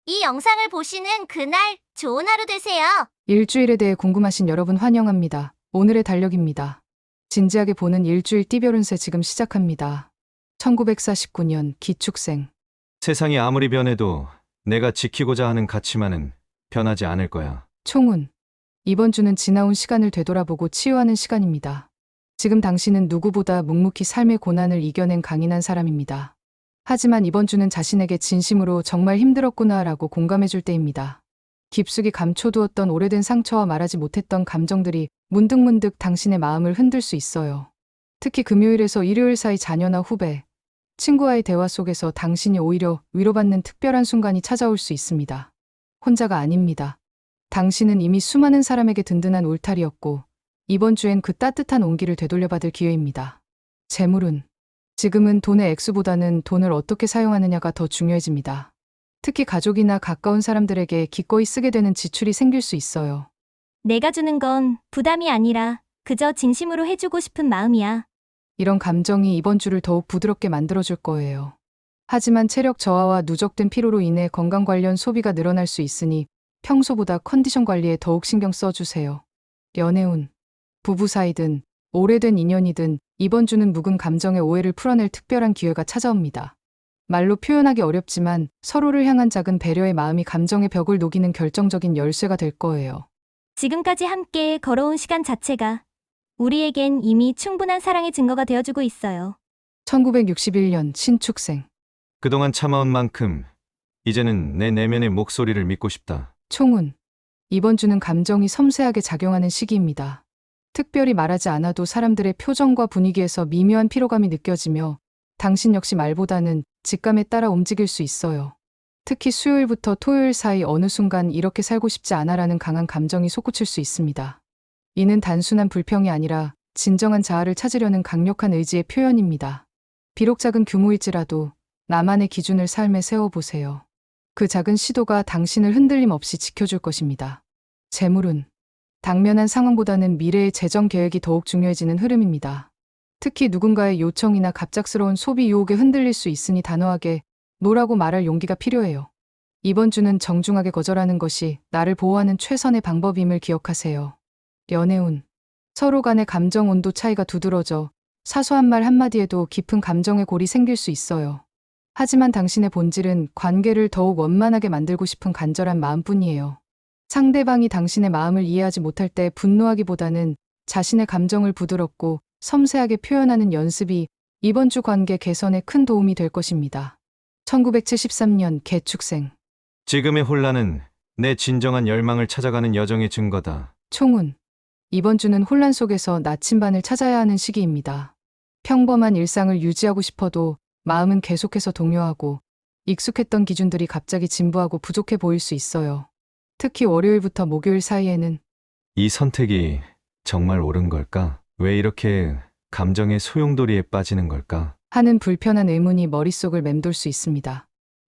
이 영상을 보시는 그날 좋은 하루 되세요. 일주일에 대해 궁금하신 여러분 환영합니다. 오늘의 달력입니다. 진지하게 보는 일주일 띠별 운세 지금 시작합니다. 1949년 기축생. 세상이 아무리 변해도 내가 지키고자 하는 가치만은 변하지 않을 거야. 총운. 이번 주는 지나온 시간을 되돌아보고 치유하는 시간입니다. 지금 당신은 누구보다 묵묵히 삶의 고난을 이겨낸 강인한 사람입니다. 하지만 이번 주는 자신에게 진심으로 정말 힘들었구나라고 공감해줄 때입니다. 깊숙이 감춰두었던 오래된 상처와 말하지 못했던 감정들이 문득문득 당신의 마음을 흔들 수 있어요. 특히 금요일에서 일요일 사이 자녀나 후배, 친구와의 대화 속에서 당신이 오히려 위로받는 특별한 순간이 찾아올 수 있습니다. 혼자가 아닙니다. 당신은 이미 수많은 사람에게 든든한 울타리였고, 이번 주엔 그 따뜻한 온기를 되돌려받을 기회입니다. 재물운. 지금은 돈의 액수보다는 돈을 어떻게 사용하느냐가 더 중요해집니다. 특히 가족이나 가까운 사람들에게 기꺼이 쓰게 되는 지출이 생길 수 있어요. 내가 주는 건 부담이 아니라 그저 진심으로 해주고 싶은 마음이야. 이런 감정이 이번 주를 더욱 부드럽게 만들어줄 거예요. 하지만 체력 저하와 누적된 피로로 인해 건강 관련 소비가 늘어날 수 있으니 평소보다 컨디션 관리에 더욱 신경 써주세요. 연애운. 부부 사이든 오래된 인연이든 이번 주는 묵은 감정의 오해를 풀어낼 특별한 기회가 찾아옵니다. 말로 표현하기 어렵지만 서로를 향한 작은 배려의 마음이 감정의 벽을 녹이는 결정적인 열쇠가 될 거예요. 지금까지 함께 걸어온 시간 자체가 우리에겐 이미 충분한 사랑의 증거가 되어주고 있어요. 1961년 신축생. 그동안 참아온 만큼 이제는 내 내면의 목소리를 믿고 싶다. 총운. 이번 주는 감정이 섬세하게 작용하는 시기입니다. 특별히 말하지 않아도 사람들의 표정과 분위기에서 미묘한 피로감이 느껴지며 당신 역시 말보다는 직감에 따라 움직일 수 있어요. 특히 수요일부터 토요일 사이 어느 순간 이렇게 살고 싶지 않아라는 강한 감정이 솟구칠 수 있습니다. 이는 단순한 불평이 아니라 진정한 자아를 찾으려는 강력한 의지의 표현입니다. 비록 작은 규모일지라도 나만의 기준을 삶에 세워보세요. 그 작은 시도가 당신을 흔들림 없이 지켜줄 것입니다. 재물운. 당면한 상황보다는 미래의 재정 계획이 더욱 중요해지는 흐름입니다. 특히 누군가의 요청이나 갑작스러운 소비 유혹에 흔들릴 수 있으니 단호하게 노라고 말할 용기가 필요해요. 이번 주는 정중하게 거절하는 것이 나를 보호하는 최선의 방법임을 기억하세요. 연애운. 서로 간의 감정 온도 차이가 두드러져 사소한 말 한마디에도 깊은 감정의 골이 생길 수 있어요. 하지만 당신의 본질은 관계를 더욱 원만하게 만들고 싶은 간절한 마음뿐이에요. 상대방이 당신의 마음을 이해하지 못할 때 분노하기보다는 자신의 감정을 부드럽고 섬세하게 표현하는 연습이 이번 주 관계 개선에 큰 도움이 될 것입니다. 1973년 개축생. 지금의 혼란은 내 진정한 열망을 찾아가는 여정의 증거다. 총운. 이번 주는 혼란 속에서 나침반을 찾아야 하는 시기입니다. 평범한 일상을 유지하고 싶어도 마음은 계속해서 동요하고 익숙했던 기준들이 갑자기 진부하고 부족해 보일 수 있어요. 특히 월요일부터 목요일 사이에는 이 선택이 정말 옳은 걸까? 왜 이렇게 감정의 소용돌이에 빠지는 걸까? 하는 불편한 의문이 머릿속을 맴돌 수 있습니다.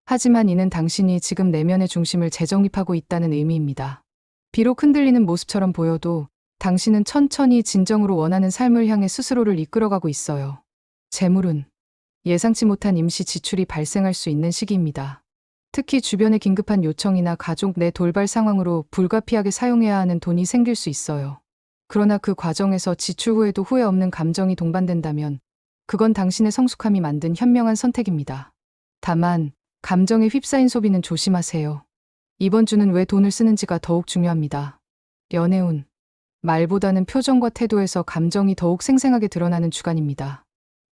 하지만 이는 당신이 지금 내면의 중심을 재정립하고 있다는 의미입니다. 비록 흔들리는 모습처럼 보여도 당신은 천천히 진정으로 원하는 삶을 향해 스스로를 이끌어가고 있어요. 재물운. 예상치 못한 임시 지출이 발생할 수 있는 시기입니다. 특히 주변의 긴급한 요청이나 가족 내 돌발 상황으로 불가피하게 사용해야 하는 돈이 생길 수 있어요. 그러나 그 과정에서 지출 후에도 후회 없는 감정이 동반된다면 그건 당신의 성숙함이 만든 현명한 선택입니다. 다만 감정에 휩싸인 소비는 조심하세요. 이번 주는 왜 돈을 쓰는지가 더욱 중요합니다. 연애운. 말보다는 표정과 태도에서 감정이 더욱 생생하게 드러나는 주간입니다.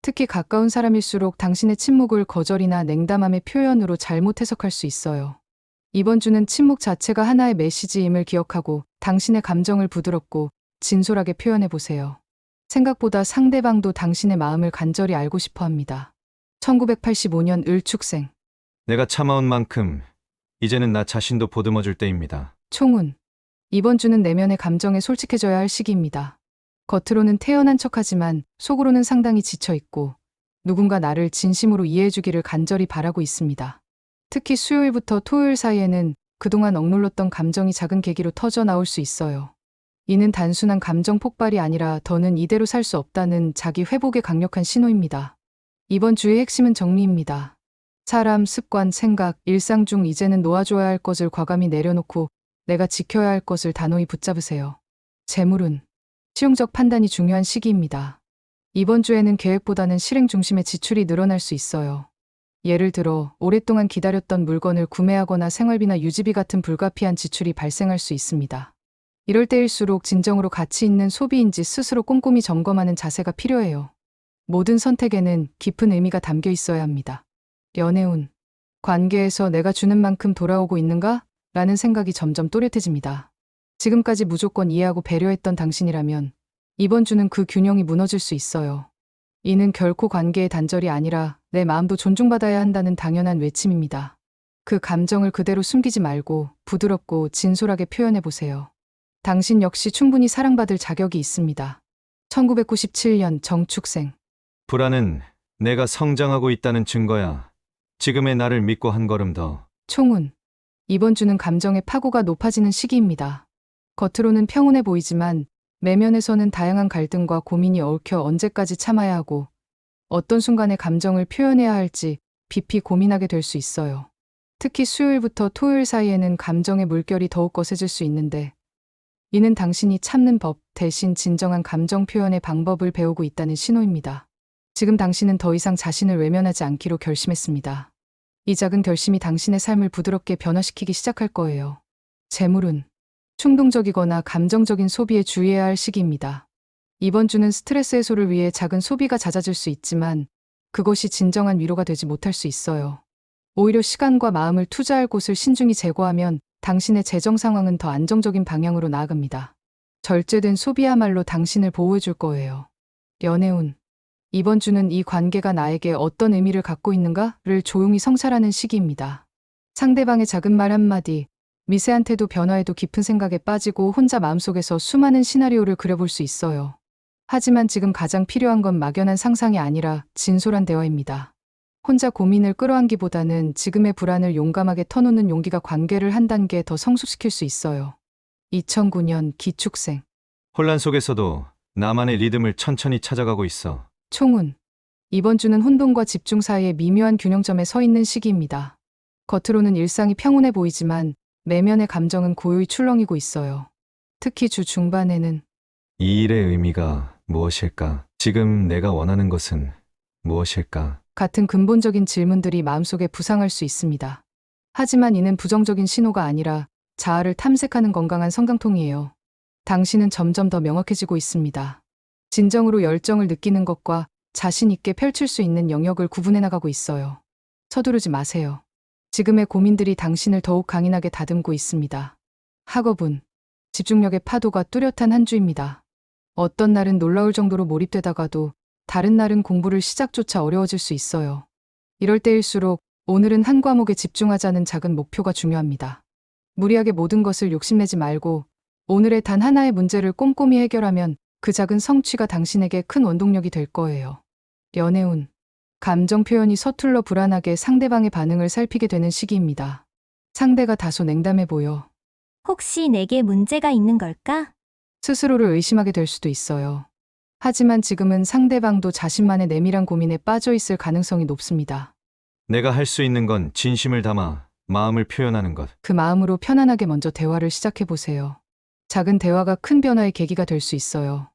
특히 가까운 사람일수록 당신의 침묵을 거절이나 냉담함의 표현으로 잘못 해석할 수 있어요. 이번 주는 침묵 자체가 하나의 메시지임을 기억하고 당신의 감정을 부드럽고 진솔하게 표현해 보세요. 생각보다 상대방도 당신의 마음을 간절히 알고 싶어 합니다. 1985년 을축생. 내가 참아온 만큼 이제는 나 자신도 보듬어줄 때입니다. 총운. 이번 주는 내면의 감정에 솔직해져야 할 시기입니다. 겉으로는 태연한 척하지만 속으로는 상당히 지쳐있고 누군가 나를 진심으로 이해해주기를 간절히 바라고 있습니다. 특히 수요일부터 토요일 사이에는 그동안 억눌렀던 감정이 작은 계기로 터져 나올 수 있어요. 이는 단순한 감정 폭발이 아니라 더는 이대로 살 수 없다는 자기 회복의 강력한 신호입니다. 이번 주의 핵심은 정리입니다. 사람, 습관, 생각, 일상 중 이제는 놓아줘야 할 것을 과감히 내려놓고 내가 지켜야 할 것을 단호히 붙잡으세요. 재물운. 실용적 판단이 중요한 시기입니다. 이번 주에는 계획보다는 실행 중심의 지출이 늘어날 수 있어요. 예를 들어 오랫동안 기다렸던 물건을 구매하거나 생활비나 유지비 같은 불가피한 지출이 발생할 수 있습니다. 이럴 때일수록 진정으로 가치 있는 소비인지 스스로 꼼꼼히 점검하는 자세가 필요해요. 모든 선택에는 깊은 의미가 담겨 있어야 합니다. 연애운. 관계에서 내가 주는 만큼 돌아오고 있는가? 라는 생각이 점점 또렷해집니다. 지금까지 무조건 이해하고 배려했던 당신이라면 이번 주는 그 균형이 무너질 수 있어요. 이는 결코 관계의 단절이 아니라 내 마음도 존중받아야 한다는 당연한 외침입니다. 그 감정을 그대로 숨기지 말고 부드럽고 진솔하게 표현해 보세요. 당신 역시 충분히 사랑받을 자격이 있습니다. 1997년 정축생. 불안은 내가 성장하고 있다는 증거야. 지금의 나를 믿고 한 걸음 더. 총운. 이번 주는 감정의 파고가 높아지는 시기입니다. 겉으로는 평온해 보이지만 내면에서는 다양한 갈등과 고민이 얽혀 언제까지 참아야 하고 어떤 순간에 감정을 표현해야 할지 깊이 고민하게 될 수 있어요. 특히 수요일부터 토요일 사이에는 감정의 물결이 더욱 거세질 수 있는데 이는 당신이 참는 법 대신 진정한 감정 표현의 방법을 배우고 있다는 신호입니다. 지금 당신은 더 이상 자신을 외면하지 않기로 결심했습니다. 이 작은 결심이 당신의 삶을 부드럽게 변화시키기 시작할 거예요. 재물운. 충동적이거나 감정적인 소비에 주의해야 할 시기입니다. 이번 주는 스트레스 해소를 위해 작은 소비가 잦아질 수 있지만 그것이 진정한 위로가 되지 못할 수 있어요. 오히려 시간과 마음을 투자할 곳을 신중히 제거하면 당신의 재정 상황은 더 안정적인 방향으로 나아갑니다. 절제된 소비야말로 당신을 보호해 줄 거예요. 연애운. 이번 주는 이 관계가 나에게 어떤 의미를 갖고 있는가를 조용히 성찰하는 시기입니다. 상대방의 작은 말 한마디, 미세한 태도 변화에도 깊은 생각에 빠지고 혼자 마음속에서 수많은 시나리오를 그려볼 수 있어요. 하지만 지금 가장 필요한 건 막연한 상상이 아니라 진솔한 대화입니다. 혼자 고민을 끌어안기보다는 지금의 불안을 용감하게 터놓는 용기가 관계를 한 단계 더 성숙시킬 수 있어요. 2009년 기축생. 혼란 속에서도 나만의 리듬을 천천히 찾아가고 있어. 총운. 이번 주는 혼돈과 집중 사이의 미묘한 균형점에 서 있는 시기입니다. 겉으로는 일상이 평온해 보이지만 내면의 감정은 고요히 출렁이고 있어요. 특히 주 중반에는 이 일의 의미가 무엇일까? 지금 내가 원하는 것은 무엇일까? 같은 근본적인 질문들이 마음속에 부상할 수 있습니다. 하지만 이는 부정적인 신호가 아니라 자아를 탐색하는 건강한 성장통이에요. 당신은 점점 더 명확해지고 있습니다. 진정으로 열정을 느끼는 것과 자신 있게 펼칠 수 있는 영역을 구분해 나가고 있어요. 서두르지 마세요. 지금의 고민들이 당신을 더욱 강인하게 다듬고 있습니다. 학업운. 집중력의 파도가 뚜렷한 한 주입니다. 어떤 날은 놀라울 정도로 몰입되다가도 다른 날은 공부를 시작조차 어려워질 수 있어요. 이럴 때일수록 오늘은 한 과목에 집중하자는 작은 목표가 중요합니다. 무리하게 모든 것을 욕심내지 말고 오늘의 단 하나의 문제를 꼼꼼히 해결하면 그 작은 성취가 당신에게 큰 원동력이 될 거예요. 연애운. 감정 표현이 서툴러 불안하게 상대방의 반응을 살피게 되는 시기입니다. 상대가 다소 냉담해 보여 혹시 내게 문제가 있는 걸까? 스스로를 의심하게 될 수도 있어요. 하지만 지금은 상대방도 자신만의 내밀한 고민에 빠져 있을 가능성이 높습니다. 내가 할 수 있는 건 진심을 담아 마음을 표현하는 것. 그 마음으로 편안하게 먼저 대화를 시작해 보세요. 작은 대화가 큰 변화의 계기가 될 수 있어요.